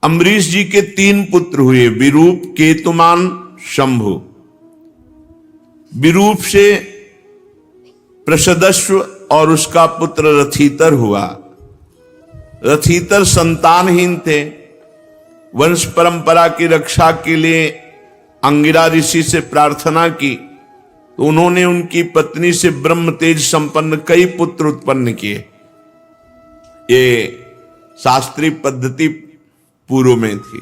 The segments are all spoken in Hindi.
अम्बरीश जी के 3 पुत्र हुए, विरूप, केतुमान, शंभु। विरूप से प्रसदस्व और उसका पुत्र रथितर हुआ। रथितर संतानहीन थे। वंश परंपरा की रक्षा के लिए अंगिरा ऋषि से प्रार्थना की तो उन्होंने उनकी पत्नी से ब्रह्म तेज संपन्न कई पुत्र उत्पन्न किए। ये शास्त्रीय पद्धति पूर्व में थी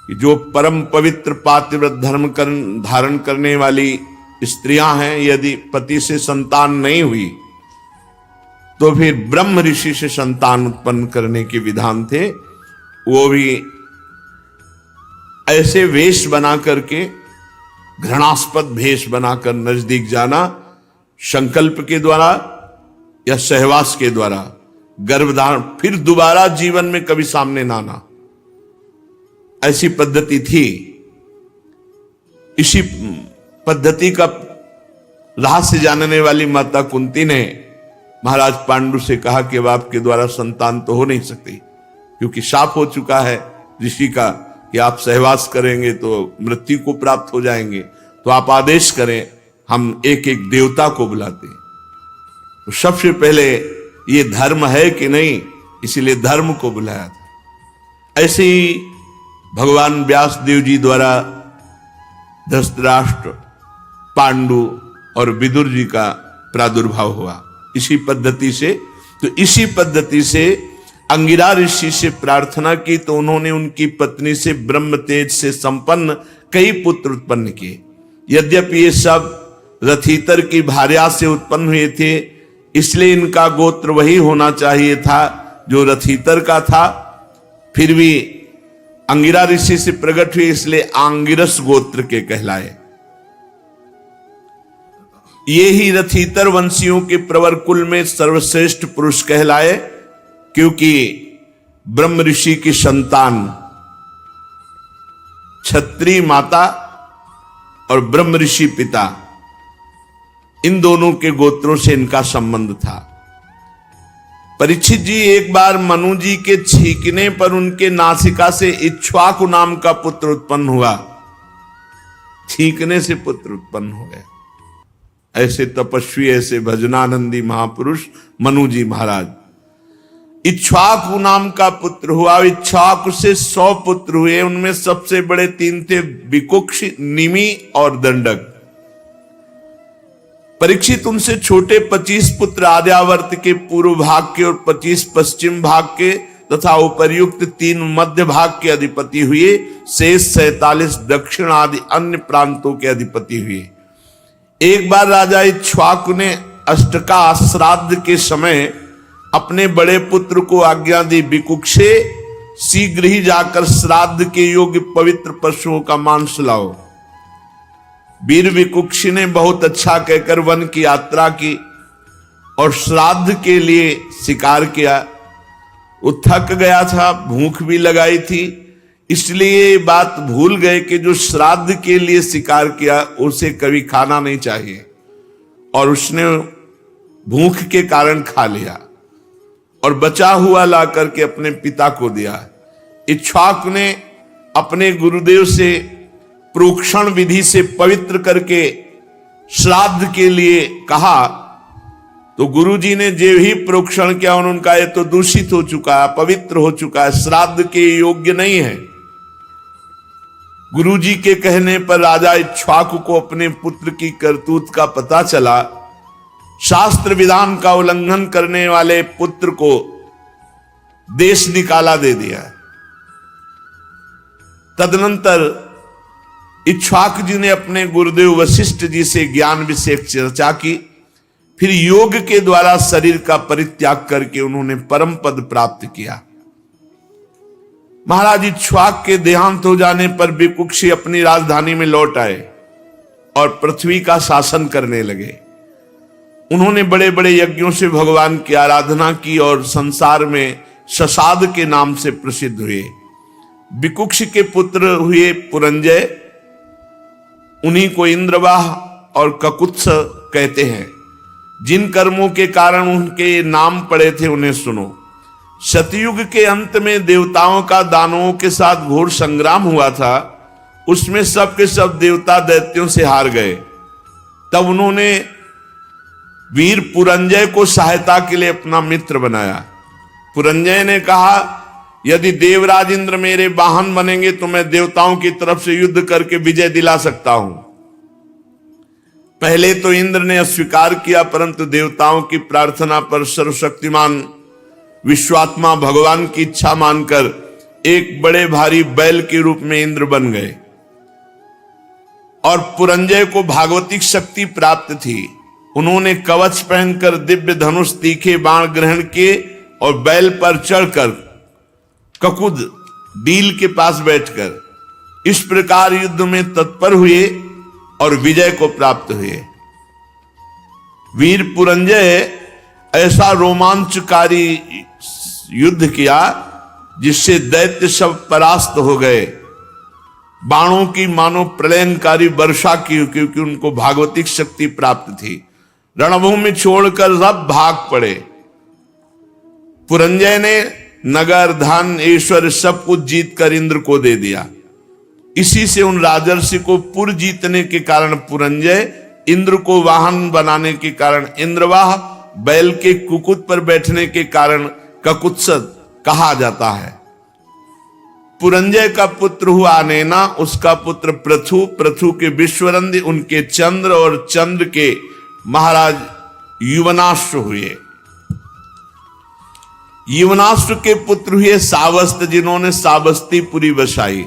कि जो परम पवित्र पातिव्रत धर्म धारण करने वाली स्त्रियां हैं, यदि पति से संतान नहीं हुई तो फिर ब्रह्म ऋषि से संतान उत्पन्न करने के विधान थे। वो भी ऐसे वेश बना करके, घृणास्पद भेष बनाकर नजदीक जाना, संकल्प के द्वारा या सहवास के द्वारा, गर्भधारण, फिर दोबारा जीवन में कभी सामने ना आना, ऐसी पद्धति थी। इसी पद्धति का रहस्य जानने वाली माता कुंती ने महाराज पांडु से कहा कि अब आपके द्वारा संतान तो हो नहीं सकती, क्योंकि शाप हो चुका है ऋषि का कि आप सहवास करेंगे तो मृत्यु को प्राप्त हो जाएंगे, तो आप आदेश करें, हम एक एक देवता को बुलाते हैं। तो सबसे पहले ये धर्म है कि नहीं, इसीलिए धर्म को बुलाया था। ऐसे ही भगवान व्यास देव जी द्वारा धृतराष्ट्र, पांडु और विदुर जी का प्रादुर्भाव हुआ इसी पद्धति से। तो इसी पद्धति से अंगिरा ऋषि से प्रार्थना की तो उन्होंने उनकी पत्नी से ब्रह्म तेज से संपन्न कई पुत्र उत्पन्न किए। यद्यपि ये सब रथितर की भार्या से उत्पन्न हुए थे, इसलिए इनका गोत्र वही होना चाहिए था जो रथितर का था, फिर भी अंगिरा ऋषि से प्रकट हुए इसलिए आंगिरस गोत्र के कहलाए। ये ही रथितर वंशियों के प्रवर कुल में सर्वश्रेष्ठ पुरुष कहलाए, क्योंकि ब्रह्म ऋषि की संतान क्षत्रिय माता और ब्रह्म ऋषि पिता, इन दोनों के गोत्रों से इनका संबंध था। परीक्षित जी एक बार मनु जी के छींकने पर उनके नासिका से इक्ष्वाकु नाम का पुत्र उत्पन्न हुआ। छींकने से पुत्र उत्पन्न हो गया। ऐसे तपस्वी, ऐसे भजनानंदी महापुरुष मनु जी महाराज। इक्ष्वाकु नाम का पुत्र हुआ। इक्ष्वाकु से 100 पुत्र हुए। उनमें सबसे बड़े 3 थे, विकुक्ष, निमि और दंडक। परीक्षित उनसे छोटे 25 पुत्र आर्यावर्त के पूर्व भाग के और 25 पश्चिम भाग के तथा उपर्युक्त 3 मध्य भाग के अधिपति हुए। शेष 47 दक्षिण आदि अन्य प्रांतों के अधिपति हुए। एक बार राजा इक्ष्वाकु ने अष्टका श्राद्ध के समय अपने बड़े पुत्र को आज्ञा दी, विकुक्षे शीघ्र ही जाकर श्राद्ध के योग्य पवित्र पशुओं का मांस लाओ। वीर विकुक्षी ने बहुत अच्छा कहकर वन की यात्रा की और श्राद्ध के लिए शिकार किया। वो थक गया था, भूख भी लगाई थी, इसलिए ये बात भूल गए कि जो श्राद्ध के लिए शिकार किया उसे कभी खाना नहीं चाहिए, और उसने भूख के कारण खा लिया और बचा हुआ ला करके अपने पिता को दिया। इक्ष्वाकु ने अपने गुरुदेव से प्रोक्षण विधि से पवित्र करके श्राद्ध के लिए कहा, तो गुरुजी ने जो ही प्रोक्षण किया उन्होंने कहा, ये तो दूषित हो चुका है, पवित्र हो चुका है, श्राद्ध के योग्य नहीं है। गुरुजी के कहने पर राजा इक्ष्वाकु को अपने पुत्र की करतूत का पता चला। शास्त्र विधान का उल्लंघन करने वाले पुत्र को देश निकाला दे दिया। तदनंतर इक्ष्वाकु जी ने अपने गुरुदेव वशिष्ठ जी से ज्ञान विषयक चर्चा की। फिर योग के द्वारा शरीर का परित्याग करके उन्होंने परम पद प्राप्त किया। महाराज इक्ष्वाकु के देहांत हो जाने पर विकुक्षी अपनी राजधानी में लौट आए और पृथ्वी का शासन करने लगे। उन्होंने बड़े बड़े यज्ञों से भगवान की आराधना की और संसार में शशाद के नाम से प्रसिद्ध हुए। विकुक्ष के पुत्र हुए पुरंजय, उन्हीं को इंद्रवाह और ककुत्स कहते हैं। जिन कर्मों के कारण उनके नाम पड़े थे उन्हें सुनो। सतयुग के अंत में देवताओं का दानवों के साथ घोर संग्राम हुआ था, उसमें सब के सब देवता दैत्यों से हार गए। तब उन्होंने वीर पुरंजय को सहायता के लिए अपना मित्र बनाया। पुरंजय ने कहा, यदि देवराज इंद्र मेरे वाहन बनेंगे तो मैं देवताओं की तरफ से युद्ध करके विजय दिला सकता हूं। पहले तो इंद्र ने अस्वीकार किया, परंतु देवताओं की प्रार्थना पर सर्वशक्तिमान विश्वात्मा भगवान की इच्छा मानकर एक बड़े भारी बैल के रूप में इंद्र बन गए। और पुरंजय को भागवतिक शक्ति प्राप्त थी। उन्होंने कवच पहनकर दिव्य धनुष तीखे बाण ग्रहण किए और बैल पर चढ़कर ककुद डील के पास बैठकर इस प्रकार युद्ध में तत्पर हुए और विजय को प्राप्त हुए। वीर पुरंजय ऐसा रोमांचकारी युद्ध किया जिससे दैत्य सब परास्त हो गए। बाणों की मानो प्रलयंकारी वर्षा की, क्योंकि उनको भागवतिक शक्ति प्राप्त थी। रणभूमि छोड़कर सब भाग पड़े। पुरंजय ने नगर धन ऐश्वर्य सब कुछ जीत कर इंद्र को दे दिया। इसी से उन राजर्षि को पुर जीतने के कारण पुरंजय, इंद्र को वाहन बनाने के कारण इंद्रवाह, बैल के कुकुट पर बैठने के कारण ककुत्सद कहा जाता है। पुरंजय का पुत्र हुआ अनेना, उसका पुत्र पृथु, पृथु के विश्वरंदी, उनके चंद्र और चंद्र के महाराज युवनाश्व हुए। युवनाश्व के पुत्र हुए सावस्त, जिन्होंने सावस्तीपुरी बसाई।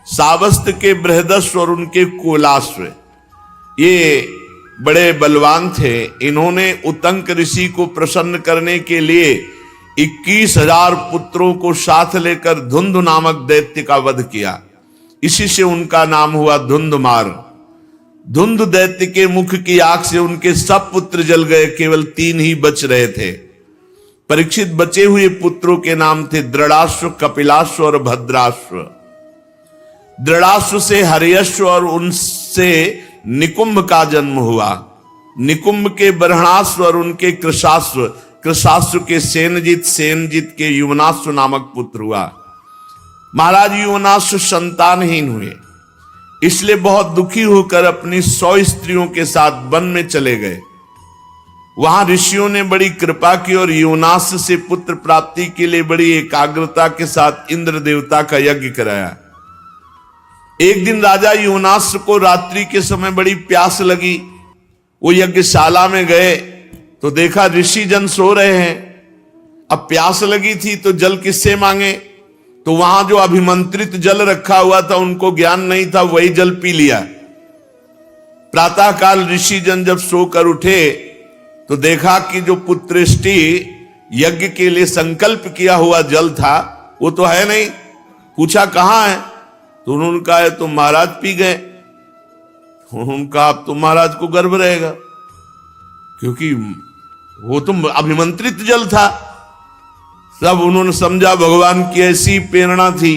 सावस्त के बृहदस्व और उनके कोलाश्व, ये बड़े बलवान थे। इन्होंने उतंक ऋषि को प्रसन्न करने के लिए 21,000 पुत्रों को साथ लेकर धुंध नामक दैत्य का वध किया। इसी से उनका नाम हुआ धुंधमार। धुंध दैत्य के मुख की आग से उनके सब पुत्र जल गए, केवल 3 ही बच रहे थे। परीक्षित बचे हुए पुत्रों के नाम थे दृढ़ाश्व, कपिलाश्व और भद्राश्व। दृढ़ाश्व से हर्यश्व और उनसे निकुंभ का जन्म हुआ। निकुंभ के बरहणाश्व और उनके कृशाश्व, कृशाश्व के सेनजित, सेनजित के युवनाश्व नामक पुत्र हुआ। महाराज युवनाश्व संतानहीन हुए, इसलिए बहुत दुखी होकर अपनी 100 स्त्रियों के साथ वन में चले गए। वहां ऋषियों ने बड़ी कृपा की और युवनाश्व से पुत्र प्राप्ति के लिए बड़ी एकाग्रता के साथ इंद्र देवता का यज्ञ कराया। एक दिन राजा युवनाश्व को रात्रि के समय बड़ी प्यास लगी। वो यज्ञशाला में गए तो देखा ऋषि जन सो रहे हैं। अब प्यास लगी थी तो जल किससे मांगे, तो वहां जो अभिमंत्रित जल रखा हुआ था उनको ज्ञान नहीं था, वही जल पी लिया। प्रातःकाल ऋषि जन जब सोकर उठे तो देखा कि जो पुत्रेष्टि यज्ञ के लिए संकल्प किया हुआ जल था वो तो है नहीं। पूछा कहां है, तो उन्होंने कहा तो महाराज पी गए। उन्होंने कहा अब तो महाराज को गर्व रहेगा, क्योंकि वो तो अभिमंत्रित जल था। सब उन्होंने समझा भगवान की ऐसी प्रेरणा थी,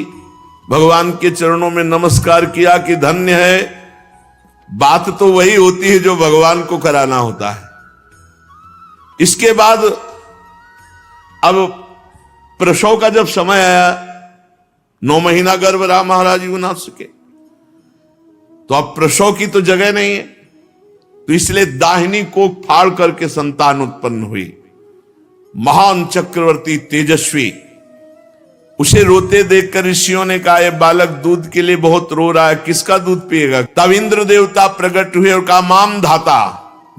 भगवान के चरणों में नमस्कार किया कि धन्य है, बात तो वही होती है जो भगवान को कराना होता है। इसके बाद अब प्रसव का जब समय आया, 9 महीना गर्भ रहा महाराज युवनाश्व के, तो अब प्रसव की तो जगह नहीं है, तो इसलिए दाहिनी को फाड़ करके संतान उत्पन्न हुई। महान चक्रवर्ती तेजस्वी, उसे रोते देखकर ऋषियों ने कहा यह बालक दूध के लिए बहुत रो रहा है, किसका दूध पिएगा। तब इंद्र देवता प्रकट हुए और कहा माम धाता,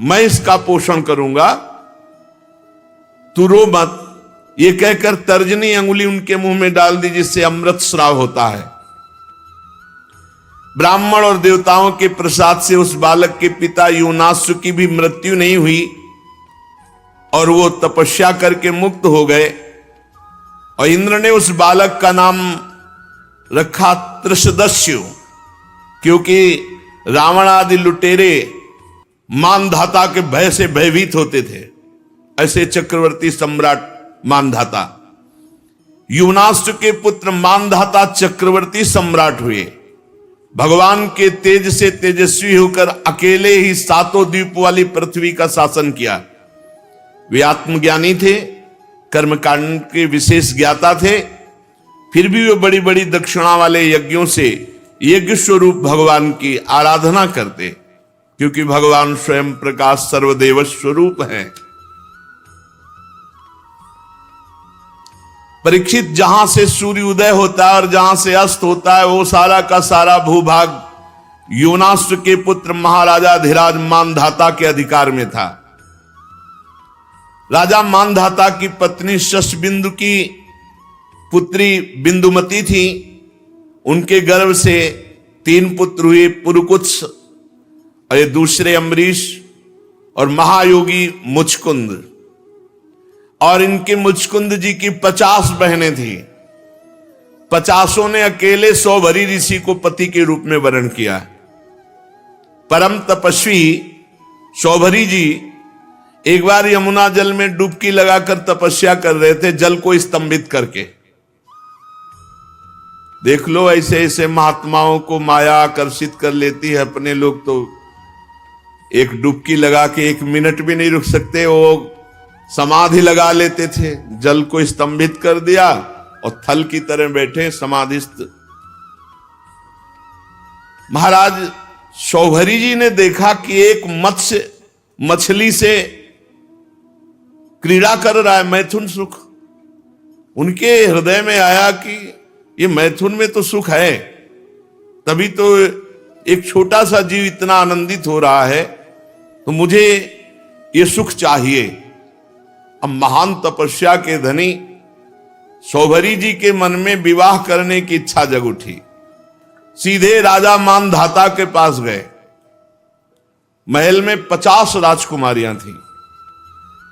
मैं इसका पोषण करूंगा, तू रो मत। ये कहकर तर्जनी अंगुली उनके मुंह में डाल दी, जिससे अमृत स्राव होता है। ब्राह्मण और देवताओं के प्रसाद से उस बालक के पिता युवनाश्व की भी मृत्यु नहीं हुई और वो तपस्या करके मुक्त हो गए। और इंद्र ने उस बालक का नाम रखा त्रिशदस्यु, क्योंकि रावण आदि लुटेरे मानधाता के भय से भयभीत होते थे। ऐसे चक्रवर्ती सम्राट मानधाता, युवनाश्व के पुत्र मानधाता चक्रवर्ती सम्राट हुए। भगवान के तेज से तेजस्वी होकर अकेले ही 7 द्वीप वाली पृथ्वी का शासन किया। वे आत्मज्ञानी थे, कर्मकांड के विशेष ज्ञाता थे, फिर भी वे बड़ी बड़ी दक्षिणा वाले यज्ञों से यज्ञ स्वरूप भगवान की आराधना करते, क्योंकि भगवान स्वयं प्रकाश सर्वदेव स्वरूप हैं। परीक्षित, जहां से सूर्य उदय होता है और जहां से अस्त होता है वो सारा का सारा भूभाग योनाश्व के पुत्र महाराजा धीराज मानधाता के अधिकार में था। राजा मानधाता की पत्नी शशबिंदु की पुत्री बिंदुमती थी। उनके गर्भ से 3 पुत्र हुए, पुरुकुत्स और दूसरे अम्बरीश और महायोगी मुचकुंद। और इनके मुचकुंद जी की 50 बहनें थी। 50 ने अकेले सौभरी ऋषि को पति के रूप में वरण किया। परम तपस्वी सौभरी जी एक बार यमुना जल में डुबकी लगाकर तपस्या कर रहे थे, जल को स्तंभित करके। देख लो, ऐसे ऐसे महात्माओं को माया आकर्षित कर लेती है। अपने लोग तो एक डुबकी लगा के 1 मिनट भी नहीं रुक सकते, वो समाधि लगा लेते थे। जल को स्तंभित कर दिया और थल की तरह बैठे समाधिस्थ। महाराज सौभरी जी ने देखा कि एक मत्स्य मछली से क्रीड़ा कर रहा है, मैथुन सुख। उनके हृदय में आया कि ये मैथुन में तो सुख है, तभी तो एक छोटा सा जीव इतना आनंदित हो रहा है, तो मुझे ये सुख चाहिए। अब महान तपस्या के धनी सौभरी जी के मन में विवाह करने की इच्छा जग उठी। सीधे राजा मानधाता के पास गए। महल में 50 राजकुमारियां थीं।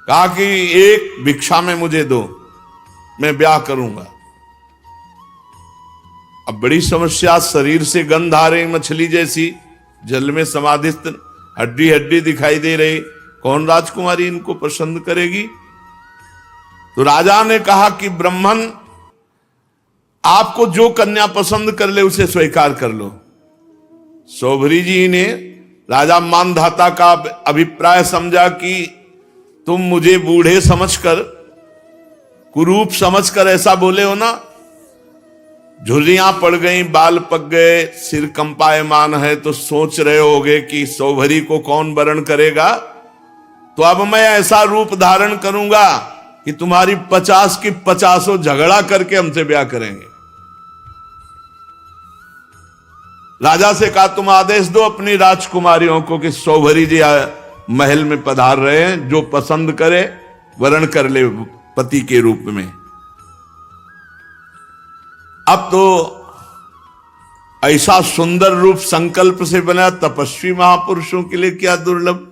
कहा कि एक भिक्षा में मुझे दो, मैं ब्याह करूंगा। अब बड़ी समस्या, शरीर से गंध आ रही मछली जैसी, जल में समाधिस्थ, हड्डी हड्डी दिखाई दे रही, कौन राजकुमारी इनको पसंद करेगी? तो राजा ने कहा कि ब्राह्मण आपको जो कन्या पसंद कर ले उसे स्वीकार कर लो। सौभरी जी ने राजा मानधाता का अभिप्राय समझा कि तुम मुझे बूढ़े समझकर, कुरूप समझकर ऐसा बोले हो ना। झुर्रियां पड़ गई, बाल पक गए, सिर कंपायमान है, तो सोच रहे होगे कि सौभरी को कौन वरण करेगा। तो अब मैं ऐसा रूप धारण करूंगा कि तुम्हारी 50 की 50 झगड़ा करके हमसे ब्याह करेंगे। राजा से कहा तुम आदेश दो अपनी राजकुमारियों को कि सौभरी जी महल में पधार रहे हैं, जो पसंद करे वरण कर ले पति के रूप में। अब तो ऐसा सुंदर रूप संकल्प से बना, तपस्वी महापुरुषों के लिए क्या दुर्लभ।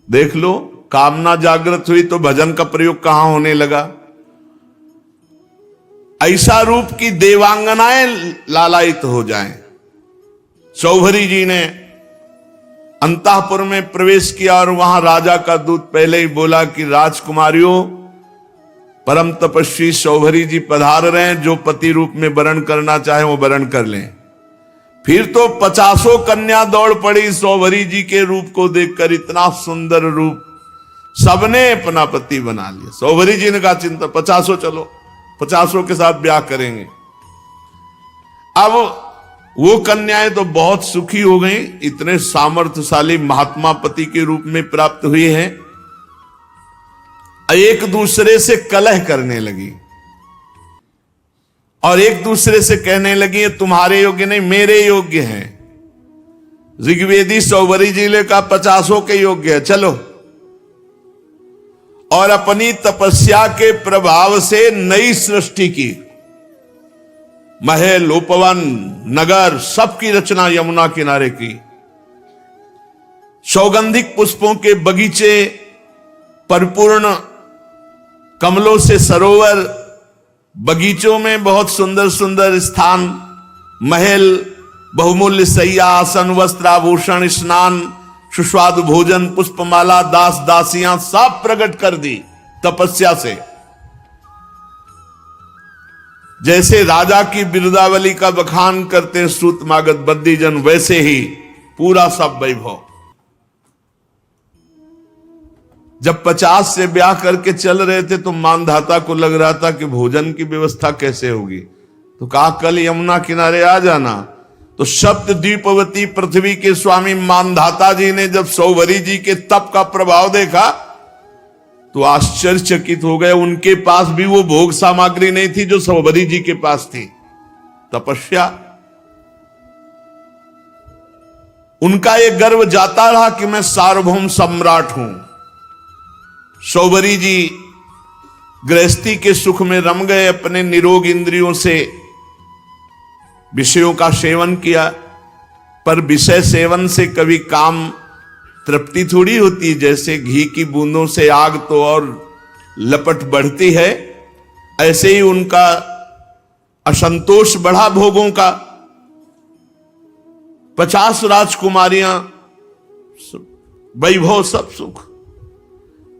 देख लो, कामना जागृत हुई तो भजन का प्रयोग कहां होने लगा। ऐसा रूप की देवांगनाएं लालायित हो जाएं। सौभरी जी ने अंतःपुर में प्रवेश किया और वहां राजा का दूत पहले ही बोला कि राजकुमारियों, परम तपस्वी सौभरी जी पधार रहे हैं, जो पति रूप में वरण करना चाहे वो वरण कर लें। फिर तो 50 कन्या दौड़ पड़ी सौभरी जी के रूप को देखकर। इतना सुंदर रूप, सबने अपना पति बना लिया। सौभरी जी ने कहा चिंता 50 चलो, 50 के साथ ब्याह करेंगे। अब वो कन्याएं तो बहुत सुखी हो गई, इतने सामर्थ्यशाली महात्मा पति के रूप में प्राप्त हुए हैं। एक दूसरे से कलह करने लगी और एक दूसरे से कहने लगी ये तुम्हारे योग्य नहीं, मेरे योग्य हैं। ऋग्वेदी सौभरी जी ने कहा 50 के योग्य है, चलो। और अपनी तपस्या के प्रभाव से नई सृष्टि की, महल, उपवन, नगर, सबकी रचना यमुना किनारे की। सौगंधिक पुष्पों के बगीचे, परिपूर्ण कमलों से सरोवर, बगीचों में बहुत सुंदर सुंदर स्थान, महल, बहुमूल्य शैया, आसन, वस्त्र, आभूषण, स्नान, सुस्वादु भोजन, पुष्पमाला, दास दासियां सब प्रकट कर दी तपस्या से। जैसे राजा की बिरुदावली का बखान करते सूत मागध बद्दीजन, वैसे ही पूरा सब वैभव। जब 50 से ब्याह करके चल रहे थे तो मानधाता को लग रहा था कि भोजन की व्यवस्था कैसे होगी, तो कहा कल यमुना किनारे आ जाना। तो सप्त द्वीपवती पृथ्वी के स्वामी मानधाता जी ने जब सौभरी जी के तप का प्रभाव देखा तो आश्चर्यचकित हो गए। उनके पास भी वो भोग सामग्री नहीं थी जो सौभरी जी के पास थी। तपस्या, उनका ये गर्व जाता रहा कि मैं सार्वभौम सम्राट हूं। सौभरी जी गृहस्थी के सुख में रम गए, अपने निरोग इंद्रियों से विषयों का सेवन किया, पर विषय सेवन से कभी काम तृप्ति थोड़ी होती। जैसे घी की बूंदों से आग तो और लपट बढ़ती है, ऐसे ही उनका असंतोष बढ़ा भोगों का। 50 राजकुमारियां, वैभव, सब सुख।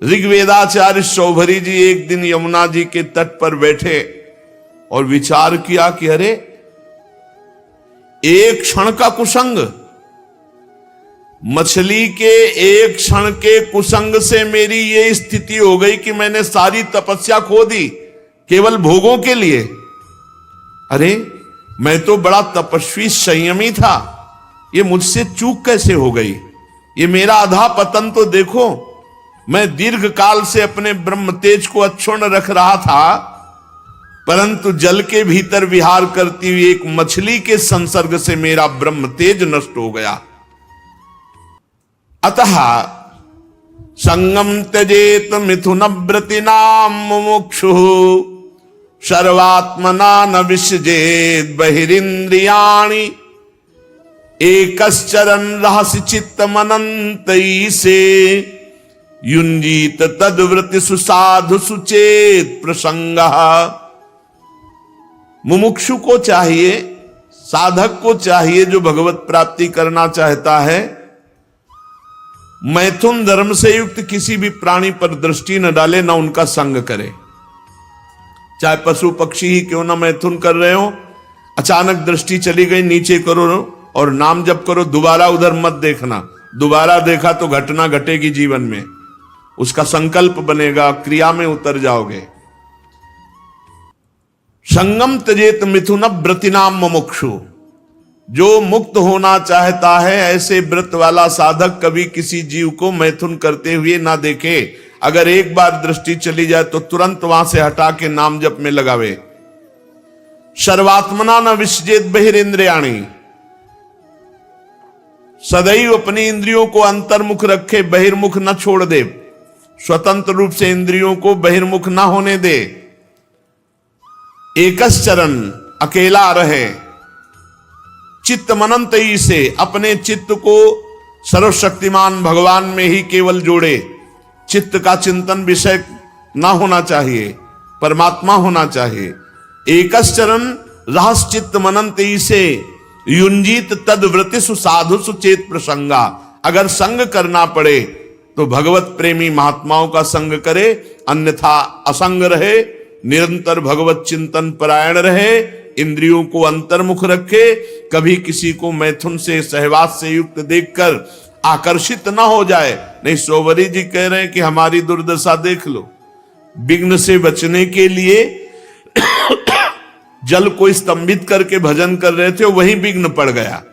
ऋग्वेदाचार्य सौभरी जी एक दिन यमुना जी के तट पर बैठे और विचार किया कि अरे एक क्षण का कुसंग, मछली के एक क्षण के कुसंग से मेरी ये स्थिति हो गई कि मैंने सारी तपस्या खो दी केवल भोगों के लिए। अरे मैं तो बड़ा तपस्वी संयमी था, ये मुझसे चूक कैसे हो गई? ये मेरा अधा पतन तो देखो। मैं दीर्घ काल से अपने ब्रह्म तेज को अक्षुण्ण रख रहा था, परंतु जल के भीतर विहार करती हुई एक मछली के संसर्ग से मेरा ब्रह्म तेज नष्ट हो गया। अतः संगम त्यजेत मिथुन व्रतिनाम मुमुक्षु सर्वात्मना न विसृजेत बहिरिंद्रियाणि एकश्चरन् रहस्य चित्त मनंतई से युंजीत तद्व्रति सुसाधु सुचेत प्रसंग। मुमुक्षु को चाहिए, साधक को चाहिए, जो भगवत प्राप्ति करना चाहता है, मैथुन धर्म से युक्त किसी भी प्राणी पर दृष्टि न डाले, न उनका संग करे। चाहे पशु पक्षी ही क्यों ना मैथुन कर रहे हो, अचानक दृष्टि चली गई, नीचे करो और नाम जप करो, दोबारा उधर मत देखना। दोबारा देखा तो घटना घटेगी जीवन में, उसका संकल्प बनेगा, क्रिया में उतर जाओगे। संगम त्यजेत मिथुन व्रतिनाम मुमुक्षु, जो मुक्त होना चाहता है ऐसे व्रत वाला साधक कभी किसी जीव को मैथुन करते हुए ना देखे। अगर एक बार दृष्टि चली जाए तो तुरंत वहां से हटा के नाम जप में लगावे। सर्वात्मना न विसृजेत बहिरिंद्रियाणि, सदैव अपनी इंद्रियों को अंतर्मुख रखे, बहिर्मुख न छोड़ दे। स्वतंत्र रूप से इंद्रियों को बहिर्मुख ना होने दे। एकश्चरन्, अकेला रहे। चित्त मनंतई से, अपने चित्त को सर्वशक्तिमान भगवान में ही केवल जोड़े। चित्त का चिंतन विषय ना होना चाहिए, परमात्मा होना चाहिए। एकश्चरन् रहस्य चित्त मनंतई से युंजीत तद्व्रति सुसाधु सुचेत प्रसंगा। अगर संग करना पड़े तो भगवत प्रेमी महात्माओं का संग करे, अन्यथा असंग रहे, निरंतर भगवत चिंतन परायण रहे, इंद्रियों को अंतर्मुख रखे, कभी किसी को मैथुन से सहवास से युक्त देखकर आकर्षित ना हो जाए। नहीं, सौभरी जी कह रहे हैं कि हमारी दुर्दशा देख लो। विघ्न से बचने के लिए जल को स्तंभित करके भजन कर रहे थे, वही विघ्न पड़ गया।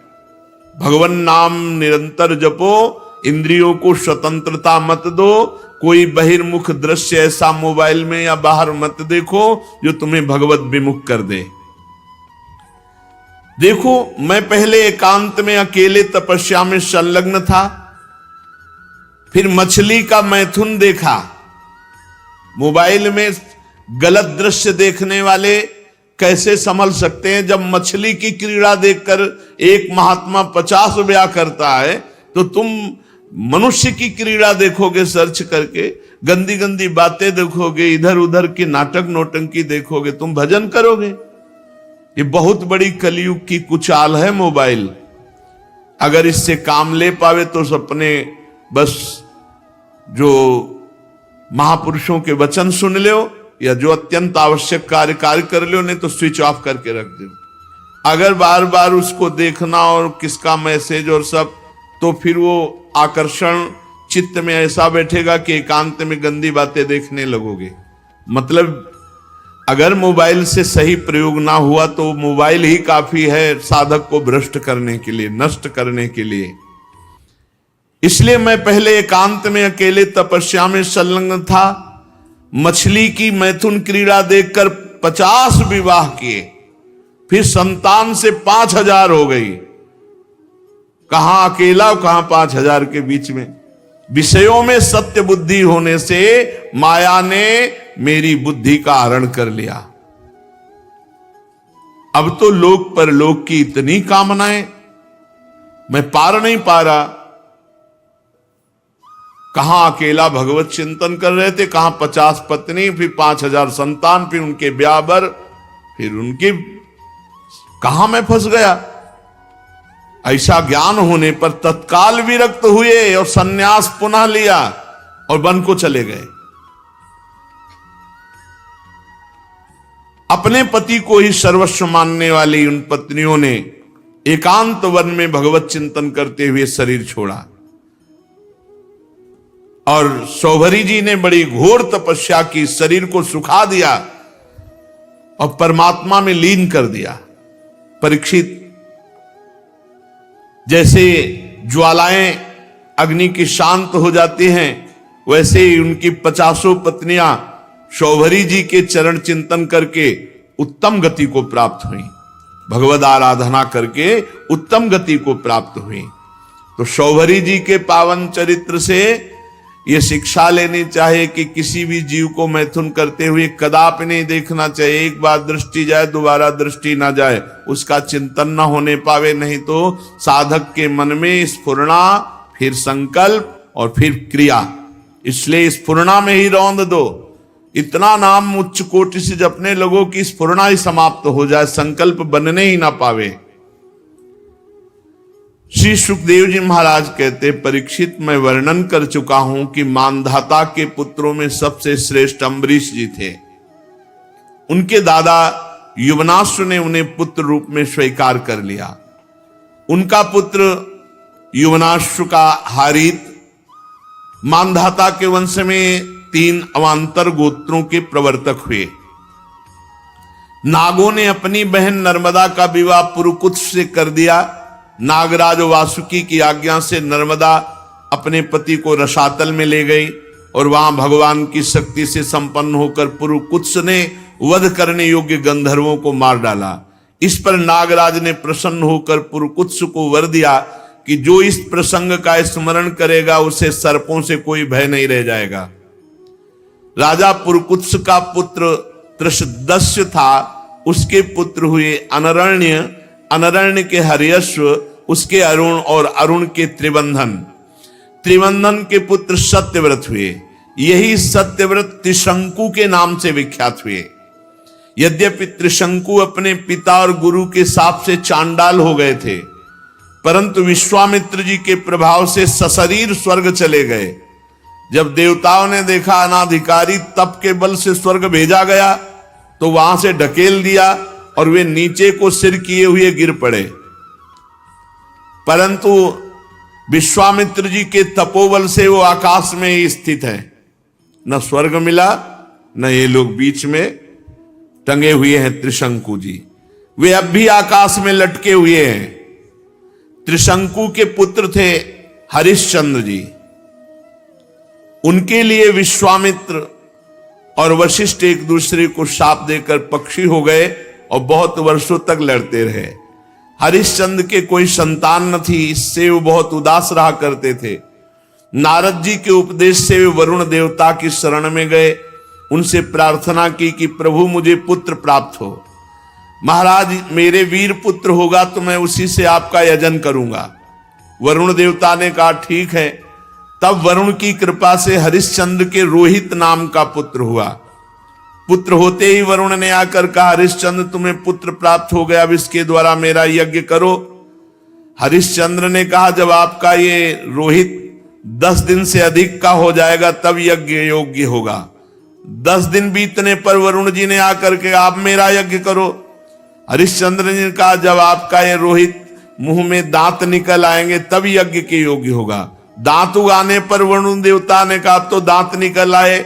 भगवान नाम निरंतर जपो, इंद्रियों को स्वतंत्रता मत दो। कोई बहिर्मुख दृश्य ऐसा मोबाइल में या बाहर मत देखो जो तुम्हें भगवत विमुख कर दे। देखो, मैं पहले एकांत में अकेले तपस्या में संलग्न था, फिर मछली का मैथुन देखा। मोबाइल में गलत दृश्य देखने वाले कैसे संभल सकते हैं? जब मछली की क्रीड़ा देखकर एक महात्मा 50 ब्याह करता है, तो तुम मनुष्य की क्रीड़ा देखोगे सर्च करके, गंदी गंदी बातें देखोगे, इधर उधर की नाटक नौटंकी देखोगे, तुम भजन करोगे? ये बहुत बड़ी कलयुग की कुचाल है मोबाइल। अगर इससे काम ले पावे तो अपने बस जो महापुरुषों के वचन सुन लो, या जो अत्यंत आवश्यक कार्य कर लो, नहीं तो स्विच ऑफ करके रख दो। अगर बार बार उसको देखना और किसका मैसेज और सब, तो फिर वो आकर्षण चित्त में ऐसा बैठेगा कि एकांत में गंदी बातें देखने लगोगे। मतलब अगर मोबाइल से सही प्रयोग ना हुआ तो मोबाइल ही काफी है साधक को भ्रष्ट करने के लिए, नष्ट करने के लिए। इसलिए मैं पहले एकांत में अकेले तपस्या में संलग्न था। मछली की मैथुन क्रीड़ा देखकर 50 विवाह किए, फिर संतान से 5000 हो गई। कहां अकेला और कहां 5000 के बीच में। विषयों में सत्य बुद्धि होने से माया ने मेरी बुद्धि का हरण कर लिया। अब तो लोक परलोक की इतनी कामनाएं, मैं पार नहीं पा रहा। कहां अकेला भगवत चिंतन कर रहे थे, कहां 50 पत्नी, फिर 5000 संतान, फिर उनके ब्याह बर, फिर उनके, कहां मैं फंस गया। ऐसा ज्ञान होने पर तत्काल विरक्त हुए और सन्यास पुनः लिया और वन को चले गए। अपने पति को ही सर्वस्व मानने वाली उन पत्नियों ने एकांत वन में भगवत चिंतन करते हुए शरीर छोड़ा। और शौभरी जी ने बड़ी घोर तपस्या की, शरीर को सुखा दिया और परमात्मा में लीन कर दिया। परीक्षित, जैसे ज्वालाएं अग्नि की शांत हो जाती हैं, वैसे ही उनकी 50 पत्नियां शौभरी जी के चरण चिंतन करके उत्तम गति को प्राप्त हुई, भगवद आराधना करके उत्तम गति को प्राप्त हुई। तो शौभरी जी के पावन चरित्र से यह शिक्षा लेनी चाहिए कि किसी भी जीव को मैथुन करते हुए कदापि नहीं देखना चाहिए। एक बार दृष्टि जाए, दोबारा दृष्टि ना जाए, उसका चिंतन ना होने पावे। नहीं तो साधक के मन में स्फुरना, फिर संकल्प और फिर क्रिया। इसलिए स्फुरना में ही रौंद दो। इतना नाम उच्च कोटि से जपने लोगों की स्फुरना ही समाप्त हो जाए, संकल्प बनने ही ना पावे। श्री सुखदेव जी महाराज कहते, परीक्षित, मैं वर्णन कर चुका हूं कि मानधाता के पुत्रों में सबसे श्रेष्ठ अम्बरीश जी थे। उनके दादा युवनाश्व ने उन्हें पुत्र रूप में स्वीकार कर लिया। उनका पुत्र युवनाश्व का हारित मानधाता के वंश में 3 अवान्तर गोत्रों के प्रवर्तक हुए। नागों ने अपनी बहन नर्मदा का विवाह पुरुकुत्स से कर दिया। नागराज वासुकी की आज्ञा से नर्मदा अपने पति को रसातल में ले गई और वहां भगवान की शक्ति से संपन्न होकर पुरुकुत्स ने वध करने योग्य गंधर्वों को मार डाला। इस पर नागराज ने प्रसन्न होकर पुरुकुत्स को वर दिया कि जो इस प्रसंग का स्मरण करेगा उसे सर्पों से कोई भय नहीं रह जाएगा। राजा पुरुकुत्स का पुत्र त्रिशदस्य था, उसके पुत्र हुए अनरण्य, अनरण्य के हरियश्व, उसके अरुण और अरुण के त्रिबंधन, त्रिबंधन के पुत्र सत्यव्रत हुए। यही सत्यव्रत त्रिशंकु के नाम से विख्यात हुए। यद्यपि त्रिशंकु अपने पिता और गुरु के शाप से चांडाल हो गए थे, परंतु विश्वामित्र जी के प्रभाव से सशरीर स्वर्ग चले गए। जब देवताओं ने देखा अनाधिकारी तप के बल से स्वर्ग भेजा गया तो वहां से ढकेल दिया और वे नीचे को सिर किए हुए गिर पड़े। परंतु विश्वामित्र जी के तपोबल से वो आकाश में ही स्थित है। न स्वर्ग मिला, न ये लोग बीच में टंगे हुए हैं। त्रिशंकु जी वे अब भी आकाश में लटके हुए हैं। त्रिशंकु के पुत्र थे हरिश्चंद्र जी। उनके लिए विश्वामित्र और वशिष्ठ एक दूसरे को शाप देकर पक्षी हो गए और बहुत वर्षों तक लड़ते रहे। हरिश्चंद्र के कोई संतान न थी, इससे वो बहुत उदास रहा करते थे। नारद जी के उपदेश से वे वरुण देवता की शरण में गए, उनसे प्रार्थना की कि प्रभु मुझे पुत्र प्राप्त हो। महाराज, मेरे वीर पुत्र होगा तो मैं उसी से आपका यजन करूंगा। वरुण देवता ने कहा ठीक है। तब वरुण की कृपा से हरिश्चंद्र के रोहित नाम का पुत्र हुआ। पुत्र होते ही वरुण ने आकर कहा, हरिश्चंद्र तुम्हें पुत्र प्राप्त हो गया, अब इसके द्वारा मेरा यज्ञ करो। हरिश्चंद्र ने कहा, जब आपका ये रोहित 10 दिन से अधिक का हो जाएगा तब यज्ञ योग्य होगा। 10 दिन बीतने पर वरुण जी ने आकर के आप मेरा यज्ञ करो। हरिश्चंद्र ने कहा, जब आपका ये रोहित मुंह में दांत निकल आएंगे तब यज्ञ के योग्य होगा। दांत उगाने पर वरुण देवता ने कहा तो दांत निकल आए,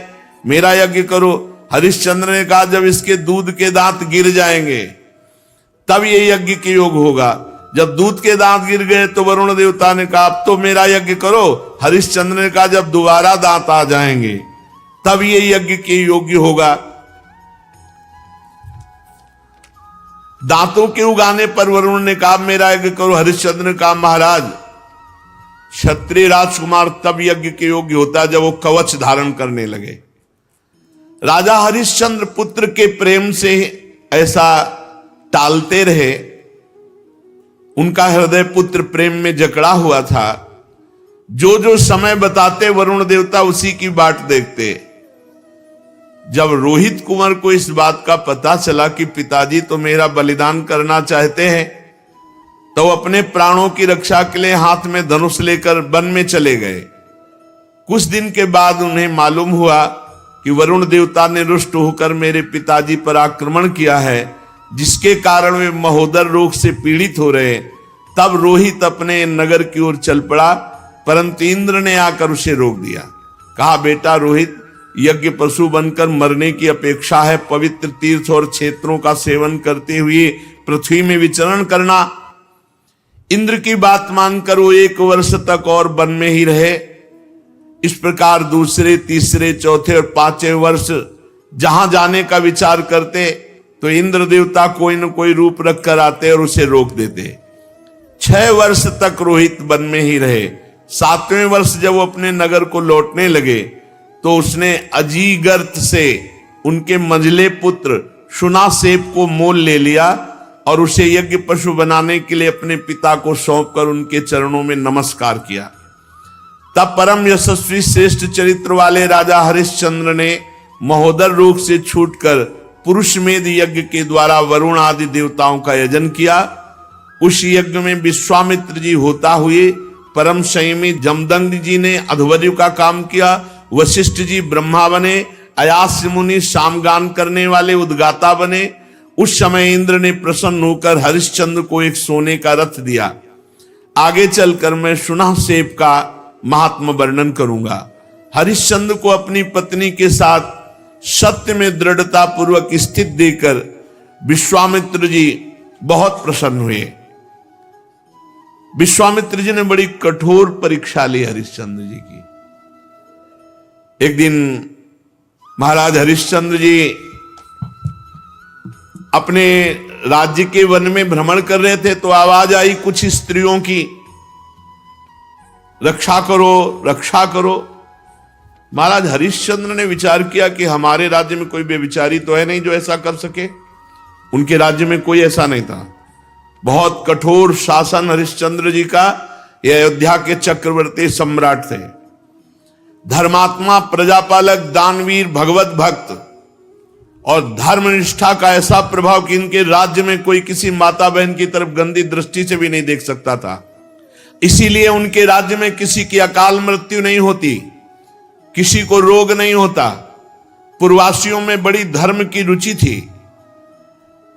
मेरा यज्ञ करो। हरिश्चंद्र ने कहा जब इसके दूध के दांत गिर जाएंगे तब ये यज्ञ के योग होगा। जब दूध के दांत गिर गए तो वरुण देवता ने कहा अब तो मेरा यज्ञ करो। हरिश्चंद्र ने कहा जब दोबारा दांत आ जाएंगे तब ये यज्ञ के योग्य होगा। दांतों के उगाने पर वरुण ने कहा मेरा यज्ञ करो। हरिश्चंद्र ने कहा महाराज क्षत्रिय राजकुमार तब यज्ञ के योग्य होता जब वो कवच धारण करने लगे। राजा हरिश्चंद्र पुत्र के प्रेम से ऐसा टालते रहे। उनका हृदय पुत्र प्रेम में जकड़ा हुआ था। जो जो समय बताते वरुण देवता उसी की बाट देखते। जब रोहित कुंवर को इस बात का पता चला कि पिताजी तो मेरा बलिदान करना चाहते हैं, तो अपने प्राणों की रक्षा के लिए हाथ में धनुष लेकर वन में चले गए। कुछ दिन के बाद उन्हें मालूम हुआ कि वरुण देवता ने रुष्ट होकर मेरे पिताजी पर आक्रमण किया है, जिसके कारण वे महोदर रोग से पीड़ित हो रहे। तब रोहित अपने नगर की ओर चल पड़ा, परंतु इंद्र ने आकर उसे रोक दिया। कहा बेटा रोहित, यज्ञ पशु बनकर मरने की अपेक्षा है पवित्र तीर्थ और क्षेत्रों का सेवन करते हुए पृथ्वी में विचरण करना। इंद्र की बात मानकर वो 1 वर्ष तक और वन में ही रहे। इस प्रकार दूसरे, तीसरे, चौथे और 5वें वर्ष जहां जाने का विचार करते तो इंद्र देवता कोई न कोई रूप रख कर आते और उसे रोक देते। 6 वर्ष तक रोहित वन में ही रहे। 7वें वर्ष जब वो अपने नगर को लौटने लगे तो उसने अजीगर्त से उनके मंझले पुत्र शुनासेप को मोल ले लिया और उसे यज्ञ पशु बनाने के लिए अपने पिता को सौंपकर उनके चरणों में नमस्कार किया। तब परम यशस्वी श्रेष्ठ चरित्र वाले राजा हरिश्चंद्र ने महोदर रोग से छूटकर पुरुषमेध यज्ञ के द्वारा वरुण आदि देवताओं का यजन किया। उस यज्ञ में विश्वामित्र जी होता हुए, परम संयमी जमदग्नि जी ने अध्वर्यु का काम किया, वशिष्ठ जी ब्रह्मा बने, अयास्य मुनि सामगान करने वाले उद्गाता बने। उस समय इंद्र ने प्रसन्न होकर हरिश्चंद्र को एक सोने का रथ दिया। आगे चलकर मैं शुनासेप का महात्मा वर्णन करूंगा। हरिश्चंद्र को अपनी पत्नी के साथ सत्य में दृढ़ता पूर्वक स्थित देकर विश्वामित्र जी बहुत प्रसन्न हुए। विश्वामित्र जी ने बड़ी कठोर परीक्षा ली हरिश्चंद्र जी की। एक दिन महाराज हरिश्चंद्र जी अपने राज्य के वन में भ्रमण कर रहे थे तो आवाज आई कुछ स्त्रियों की, रक्षा करो, रक्षा करो। महाराज हरिश्चंद्र ने विचार किया कि हमारे राज्य में कोई बेविचारी तो है नहीं जो ऐसा कर सके। उनके राज्य में कोई ऐसा नहीं था। बहुत कठोर शासन हरिश्चंद्र जी का। ये अयोध्या के चक्रवर्ती सम्राट थे, धर्मात्मा, प्रजापालक, दानवीर, भगवत भक्त और धर्मनिष्ठा का ऐसा प्रभाव कि इनके राज्य में कोई किसी माता बहन की तरफ गंदी दृष्टि से भी नहीं देख सकता था। इसीलिए उनके राज्य में किसी की अकाल मृत्यु नहीं होती, किसी को रोग नहीं होता। पूर्ववासियों में बड़ी धर्म की रुचि थी।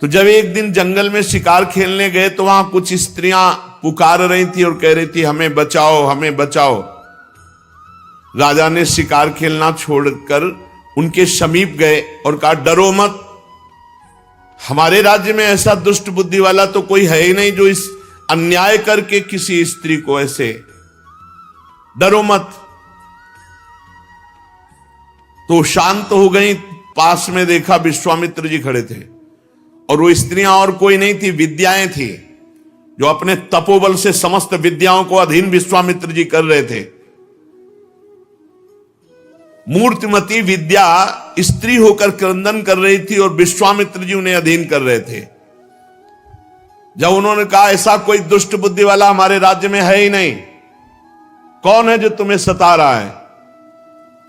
तो जब एक दिन जंगल में शिकार खेलने गए तो वहां कुछ स्त्रियां पुकार रही थी और कह रही थी हमें बचाओ, हमें बचाओ। राजा ने शिकार खेलना छोड़कर उनके समीप गए और कहा डरो मत, हमारे राज्य में ऐसा दुष्ट बुद्धि वाला तो कोई है ही नहीं जो इस अन्याय करके किसी स्त्री को ऐसे, डरो मत। तो शांत हो गई। पास में देखा विश्वामित्र जी खड़े थे और वो स्त्रियां और कोई नहीं थी, विद्याएं थी जो अपने तपोबल से समस्त विद्याओं को अधीन विश्वामित्र जी कर रहे थे। मूर्तिमती विद्या स्त्री होकर क्रंदन कर रही थी और विश्वामित्र जी उन्हें अधीन कर रहे थे। जब उन्होंने कहा ऐसा कोई दुष्ट बुद्धि वाला हमारे राज्य में है ही नहीं, कौन है जो तुम्हें सता रहा है?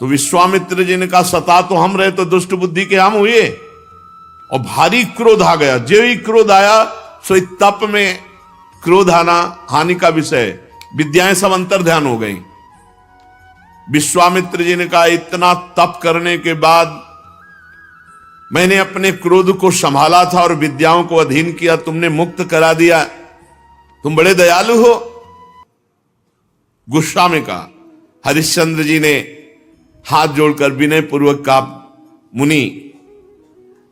तो विश्वामित्र जी ने कहा सता तो हम रहे तो दुष्ट बुद्धि के हम हुए। और भारी क्रोध आ गया। जो ही क्रोध आया सो तप में क्रोध आना हानि का विषय, विद्याएं सब अंतर ध्यान हो गई। विश्वामित्र जी ने कहा इतना तप करने के बाद मैंने अपने क्रोध को संभाला था और विद्याओं को अधीन किया, तुमने मुक्त करा दिया, तुम बड़े दयालु हो। गुस्सा में कहा हरिश्चंद्र जी ने हाथ जोड़कर विनय पूर्वक कहा, मुनि,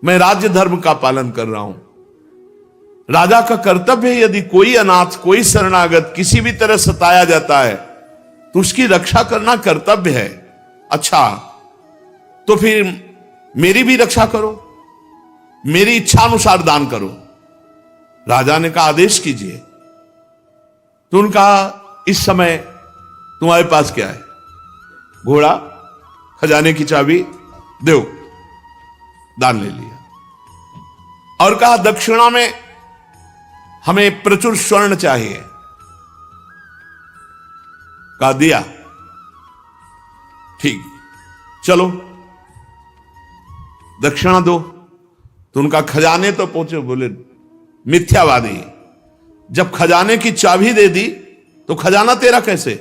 मैं राज्य धर्म का पालन कर रहा हूं। राजा का कर्तव्य है, यदि कोई अनाथ, कोई शरणागत किसी भी तरह सताया जाता है तो उसकी रक्षा करना कर्तव्य है। अच्छा, तो फिर मेरी भी रक्षा करो, मेरी इच्छा अनुसार दान करो। राजा ने कहा, आदेश कीजिए। तो उनका, इस समय तुम्हारे पास क्या है? घोड़ा, खजाने की चाबी, दो। दान ले लिया और कहा, दक्षिणा में हमें प्रचुर स्वर्ण चाहिए। कहा, दिया। ठीक, चलो दक्षिणा दो। तो उनका खजाने तो पहुंचे, बोले मिथ्यावादी, जब खजाने की चाबी दे दी तो खजाना तेरा कैसे?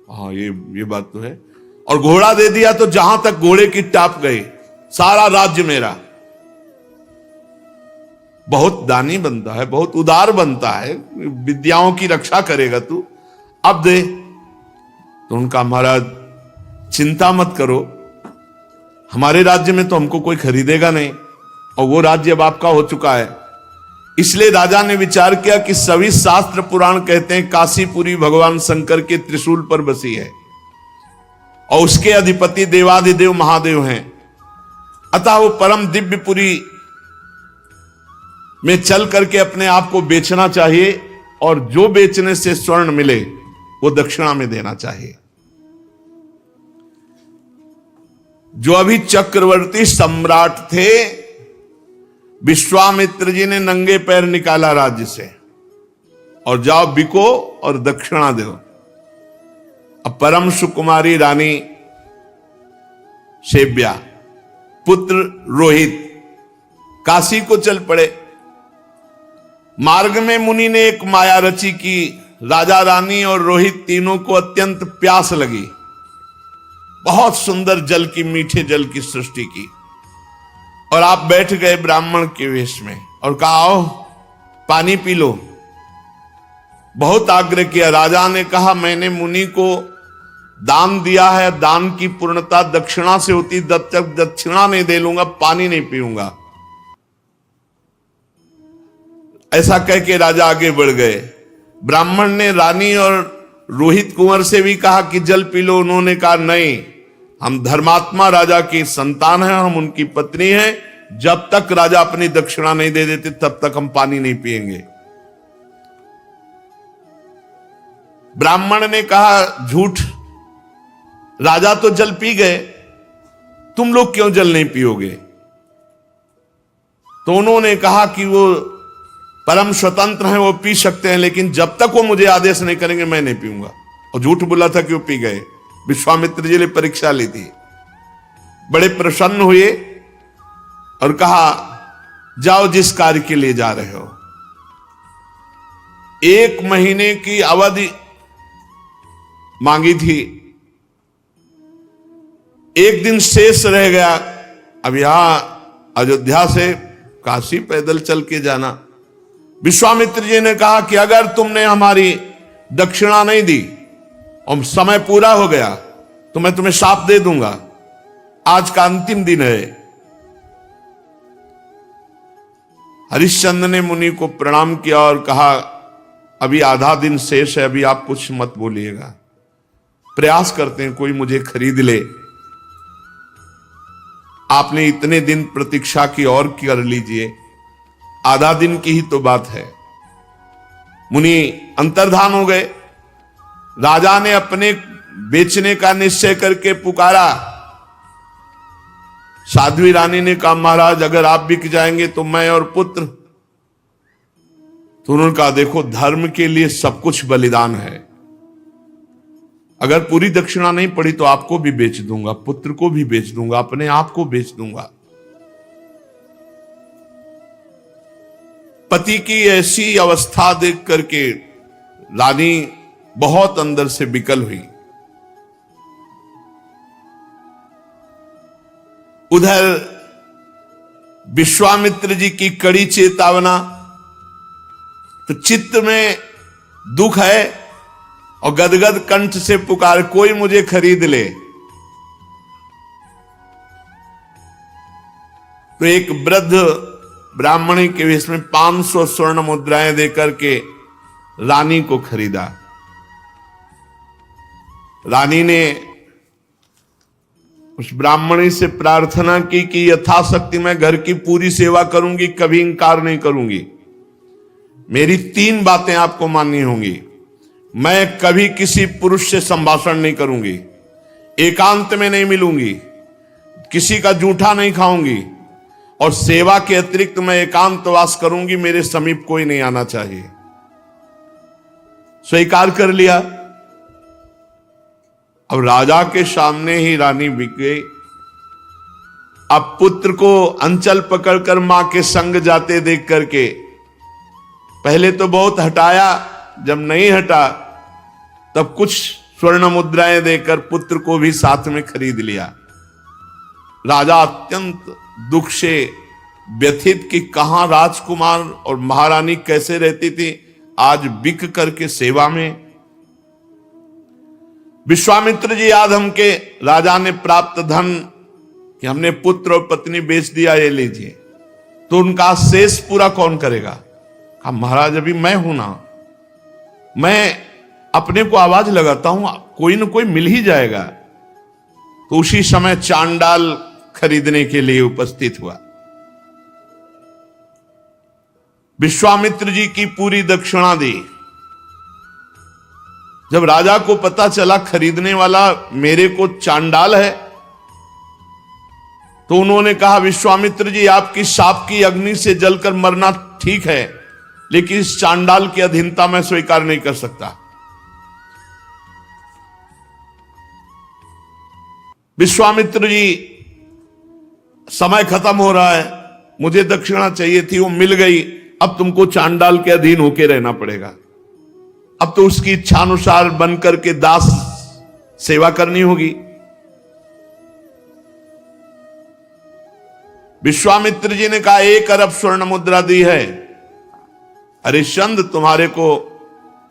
हाँ, ये बात तो है। और घोड़ा दे दिया तो जहां तक घोड़े की टाप गई, सारा राज्य मेरा। बहुत दानी बनता है, बहुत उदार बनता है, विद्याओं की रक्षा करेगा तू, अब दे। तो उनका, महाराज चिंता मत करो, हमारे राज्य में तो हमको कोई खरीदेगा नहीं, और वो राज्य अब आपका हो चुका है। इसलिए राजा ने विचार किया कि सभी शास्त्र पुराण कहते हैं काशीपुरी भगवान शंकर के त्रिशूल पर बसी है और उसके अधिपति देवाधिदेव महादेव हैं। अतः वो परम दिव्यपुरी में चल करके अपने आप को बेचना चाहिए और जो बेचने से स्वर्ण मिले वो दक्षिणा में देना चाहिए। जो अभी चक्रवर्ती सम्राट थे, विश्वामित्र जी ने नंगे पैर निकाला राज्य से, और जाओ बिको और दक्षिणा दो। अब परम सुकुमारी रानी सेव्या, पुत्र रोहित काशी को चल पड़े। मार्ग में मुनि ने एक माया रची कि राजा रानी और रोहित तीनों को अत्यंत प्यास लगी। बहुत सुंदर जल की, मीठे जल की सृष्टि की, और आप बैठ गए ब्राह्मण के वेश में और कहा, आओ पानी पी लो। बहुत आग्रह किया। राजा ने कहा, मैंने मुनि को दान दिया है, दान की पूर्णता दक्षिणा से होती, जब तक दक्षिणा नहीं दे लूंगा पानी नहीं पीऊंगा। ऐसा कह के राजा आगे बढ़ गए। ब्राह्मण ने रानी और रोहित कुंवर से भी कहा कि जल पी लो। उन्होंने कहा, नहीं, हम धर्मात्मा राजा की संतान हैं, हम उनकी पत्नी हैं, जब तक राजा अपनी दक्षिणा नहीं दे देते तब तक हम पानी नहीं पिएंगे। ब्राह्मण ने कहा, झूठ, राजा तो जल पी गए, तुम लोग क्यों जल नहीं पियोगे? तो उन्होंने कहा कि वो परम स्वतंत्र हैं, वो पी सकते हैं, लेकिन जब तक वो मुझे आदेश नहीं करेंगे मैं नहीं पीऊंगा। और झूठ बोला था कि वो पी गए। विश्वामित्र जी ने परीक्षा ली थी, बड़े प्रसन्न हुए और कहा, जाओ जिस कार्य के लिए जा रहे हो। 1 महीने की अवधि मांगी थी, 1 दिन शेष रह गया। अब यहां अयोध्या से काशी पैदल चल के जाना। विश्वामित्र जी ने कहा कि अगर तुमने हमारी दक्षिणा नहीं दी और समय पूरा हो गया तो मैं तुम्हें शाप दे दूंगा। आज का अंतिम दिन है। हरिश्चंद्र ने मुनि को प्रणाम किया और कहा, अभी आधा दिन शेष है, अभी आप कुछ मत बोलिएगा, प्रयास करते हैं कोई मुझे खरीद ले। आपने इतने दिन प्रतीक्षा की और कर लीजिए, आधा दिन की ही तो बात है। मुनि अंतर्धान हो गए। राजा ने अपने बेचने का निश्चय करके पुकारा। साध्वी रानी ने कहा, महाराज अगर आप बिक जाएंगे तो मैं और पुत्र। तो उन्होंने कहा, देखो धर्म के लिए सब कुछ बलिदान है, अगर पूरी दक्षिणा नहीं पड़ी तो आपको भी बेच दूंगा, पुत्र को भी बेच दूंगा, अपने आप को बेच दूंगा। पति की ऐसी अवस्था देख करके रानी बहुत अंदर से विकल हुई। उधर विश्वामित्र जी की कड़ी चेतावना, तो चित्त में दुख है और गदगद कंठ से पुकार, कोई मुझे खरीद ले। तो एक वृद्ध ब्राह्मणी के वेश में 500 स्वर्ण मुद्राएं देकर के रानी को खरीदा। रानी ने उस ब्राह्मणी से प्रार्थना की कि यथाशक्ति मैं घर की पूरी सेवा करूंगी, कभी इंकार नहीं करूंगी। मेरी 3 बातें आपको माननी होंगी। मैं कभी किसी पुरुष से संभाषण नहीं करूंगी, एकांत में नहीं मिलूंगी, किसी का जूठा नहीं खाऊंगी, और सेवा के अतिरिक्त मैं एकांतवास करूंगी, मेरे समीप कोई नहीं आना चाहिए। स्वीकार कर लिया। अब राजा के सामने ही रानी बिक गई। अब पुत्र को अंचल पकड़कर मां के संग जाते देख करके पहले तो बहुत हटाया, जब नहीं हटा तब कुछ स्वर्ण मुद्राएं देकर पुत्र को भी साथ में खरीद लिया। राजा अत्यंत दुख से व्यथित कि कहां राजकुमार और महारानी कैसे रहती थी, आज बिक करके सेवा में। विश्वामित्र जी याद हमके राजा ने प्राप्त धन कि हमने पुत्र और पत्नी बेच दिया, ये लीजिए। तो उनका शेष पूरा कौन करेगा? कहा महाराज अभी मैं हूं ना, मैं अपने को आवाज लगाता हूं, कोई ना कोई मिल ही जाएगा। तो उसी समय चांडाल खरीदने के लिए उपस्थित हुआ। विश्वामित्र जी की पूरी दक्षिणा दी। जब राजा को पता चला खरीदने वाला मेरे को चांडाल है, तो उन्होंने कहा विश्वामित्र जी आपकी शाप की अग्नि से जलकर मरना ठीक है, लेकिन इस चांडाल की अधीनता मैं स्वीकार नहीं कर सकता। विश्वामित्र जी समय खत्म हो रहा है, मुझे दक्षिणा चाहिए थी, वो मिल गई, अब तुमको चांडाल के अधीन होके रहना पड़ेगा। अब तो उसकी इच्छानुसार बनकर के दास सेवा करनी होगी। विश्वामित्र जी ने कहा 1 अरब स्वर्ण मुद्रा दी है, हरिश्चंद्र तुम्हारे को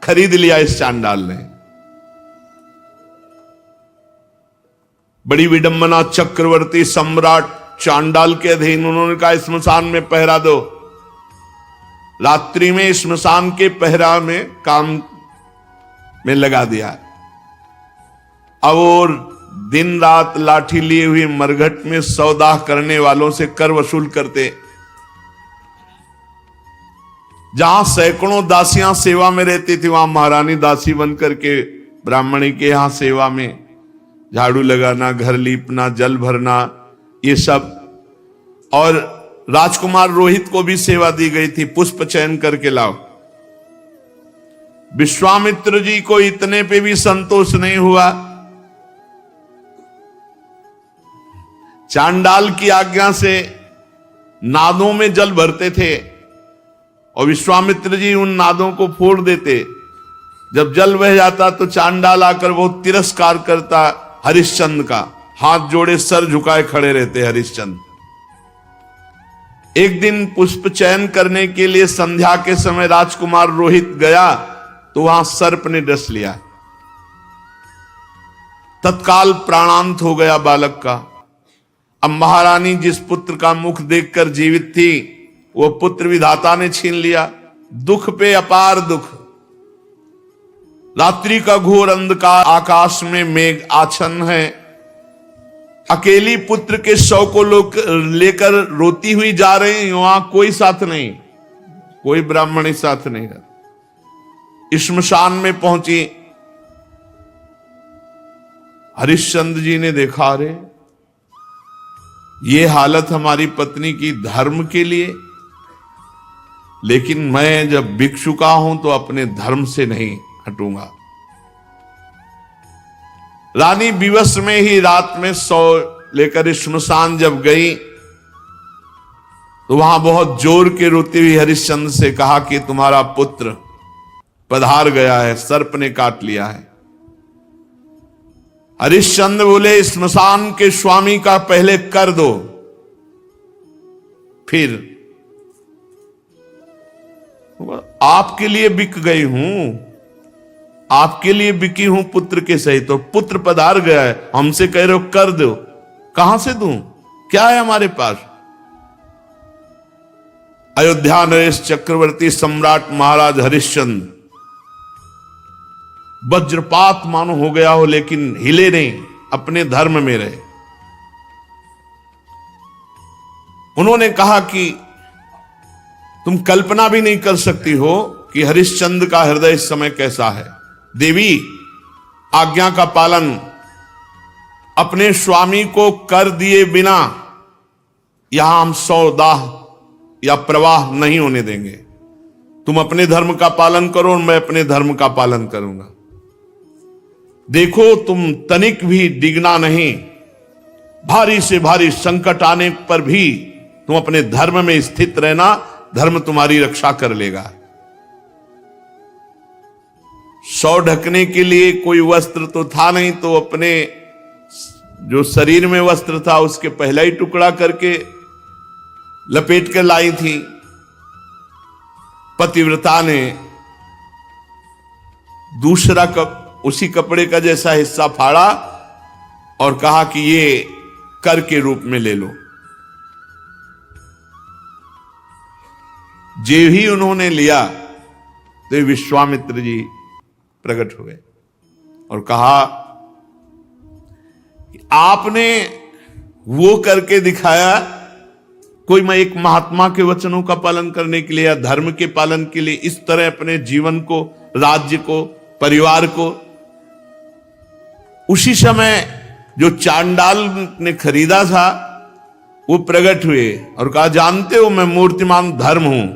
खरीद लिया इस चांडाल ने। बड़ी विडंबना, चक्रवर्ती सम्राट चांडाल के अधीन। उन्होंने कहा स्मशान में पहरा दो। रात्रि में स्मशान के पहरा में काम में लगा दिया। अब और दिन रात लाठी लिए हुए मरघट में सौदा करने वालों से कर वसूल करते। जहां सैकड़ों दासियां सेवा में रहती थी, वहां महारानी दासी बनकर के ब्राह्मणी के यहां सेवा में झाड़ू लगाना, घर लीपना, जल भरना, ये सब। और राजकुमार रोहित को भी सेवा दी गई थी, पुष्प चयन करके लाओ। विश्वामित्र जी को इतने पे भी संतोष नहीं हुआ। चांडाल की आज्ञा से नादों में जल भरते थे और विश्वामित्र जी उन नादों को फोड़ देते। जब जल बह जाता तो चांडाल आकर बहुत तिरस्कार करता हरिश्चंद्र का, हाथ जोड़े सर झुकाए खड़े रहते हरिश्चंद्र। एक दिन पुष्प चयन करने के लिए संध्या के समय राजकुमार रोहित गया तो वहां सर्प ने डस लिया। तत्काल प्राणांत हो गया बालक का। अब महारानी जिस पुत्र का मुख देखकर जीवित थी, वो पुत्र विधाता ने छीन लिया। दुख पे अपार दुख। रात्रि का घोर अंधकार, आकाश में मेघ आच्छन्न है। अकेली पुत्र के शव को लोग लेकर रोती हुई जा रही, वहां कोई साथ नहीं, कोई ब्राह्मणी साथ नहीं है। श्मशान में पहुंची। हरिश्चंद्र जी ने देखा, अरे ये हालत हमारी पत्नी की धर्म के लिए, लेकिन मैं जब बिक चुका हूं तो अपने धर्म से नहीं हटूंगा। रानी विवश में ही रात में सौ लेकर श्मशान जब गई तो वहां बहुत जोर के रोती हुई हरिश्चंद्र से कहा कि तुम्हारा पुत्र पधार गया है, सर्प ने काट लिया है। हरिश्चंद्र बोले श्मशान के स्वामी का पहले कर दो, फिर आपके लिए बिक गई हूं, आपके लिए बिकी हूं पुत्र के सहित, तो पुत्र पधार गया है, हमसे कह रहे हो कर दो, कहां से दूं, क्या है हमारे पास। अयोध्या नरेश चक्रवर्ती सम्राट महाराज हरिश्चंद्र वज्रपात मानो हो गया हो, लेकिन हिले नहीं, अपने धर्म में रहे। उन्होंने कहा कि तुम कल्पना भी नहीं कर सकती हो कि हरिश्चंद्र का हृदय इस समय कैसा है। देवी, आज्ञा का पालन अपने स्वामी को कर दिए बिना यहां हम सौदाह या प्रवाह नहीं होने देंगे। तुम अपने धर्म का पालन करो और मैं अपने धर्म का पालन करूंगा। देखो, तुम तनिक भी डिगना नहीं, भारी से भारी संकट आने पर भी तुम अपने धर्म में स्थित रहना, धर्म तुम्हारी रक्षा कर लेगा। सौ ढकने के लिए कोई वस्त्र तो था नहीं, तो अपने जो शरीर में वस्त्र था उसके पहला ही टुकड़ा करके लपेट कर लाई थी। पतिव्रता ने दूसरा उसी कपड़े का जैसा हिस्सा फाड़ा और कहा कि ये कर के रूप में ले लो। जे ही उन्होंने लिया तो विश्वामित्र जी प्रकट हुए और कहा कि आपने वो करके दिखाया, कोई मैं एक महात्मा के वचनों का पालन करने के लिए या धर्म के पालन के लिए इस तरह अपने जीवन को, राज्य को, परिवार को। उसी समय जो चांडाल ने खरीदा था वो प्रकट हुए और कहा, जानते हो मैं मूर्तिमान धर्म हूं,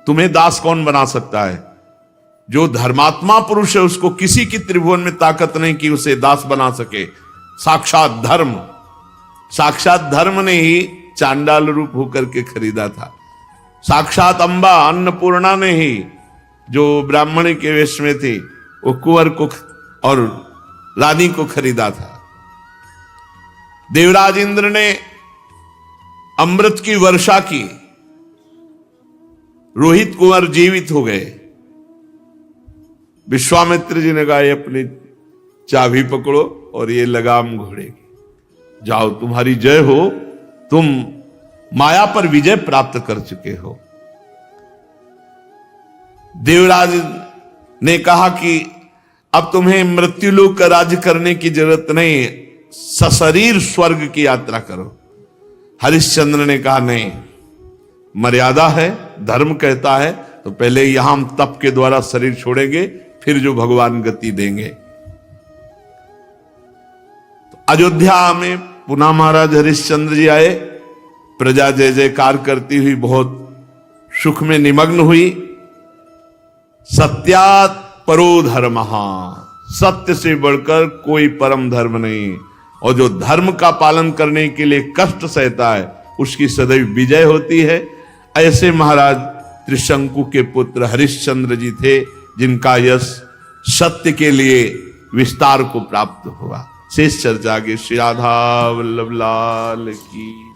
तुम्हें दास कौन बना सकता है। जो धर्मात्मा पुरुष है उसको किसी की त्रिभुवन में ताकत नहीं कि उसे दास बना सके। साक्षात धर्म ने ही चांडाल रूप होकर के खरीदा था। साक्षात अंबा अन्नपूर्णा ने ही, जो ब्राह्मणी के वेश में थी, वो कुंवर को और रानी को खरीदा था। देवराज इंद्र ने अमृत की वर्षा की, रोहित कुंवर जीवित हो गए। विश्वामित्र जी ने कहा, ये अपनी चाबी पकड़ो और ये लगाम घोड़े की, जाओ तुम्हारी जय हो, तुम माया पर विजय प्राप्त कर चुके हो। देवराज ने कहा कि अब तुम्हें मृत्युलोक का राज्य करने की जरूरत नहीं, सशरीर स्वर्ग की यात्रा करो। हरिश्चंद्र ने कहा, नहीं, मर्यादा है, धर्म कहता है तो पहले यहां हम तप के द्वारा शरीर छोड़ेंगे, फिर जो भगवान गति देंगे। तो अयोध्या में पुनः महाराज हरिश्चंद्र जी आए। प्रजा जय जयकार करती हुई बहुत सुख में निमग्न हुई। सत्यात् परो धर्मः, सत्य से बढ़कर कोई परम धर्म नहीं। और जो धर्म का पालन करने के लिए कष्ट सहता है उसकी सदैव विजय होती है। ऐसे महाराज त्रिशंकु के पुत्र हरिश्चंद्र जी थे, जिनका यश सत्य के लिए विस्तार को प्राप्त हुआ। शेष चर्चा आगे। श्री राधा वल्लभ लाल की।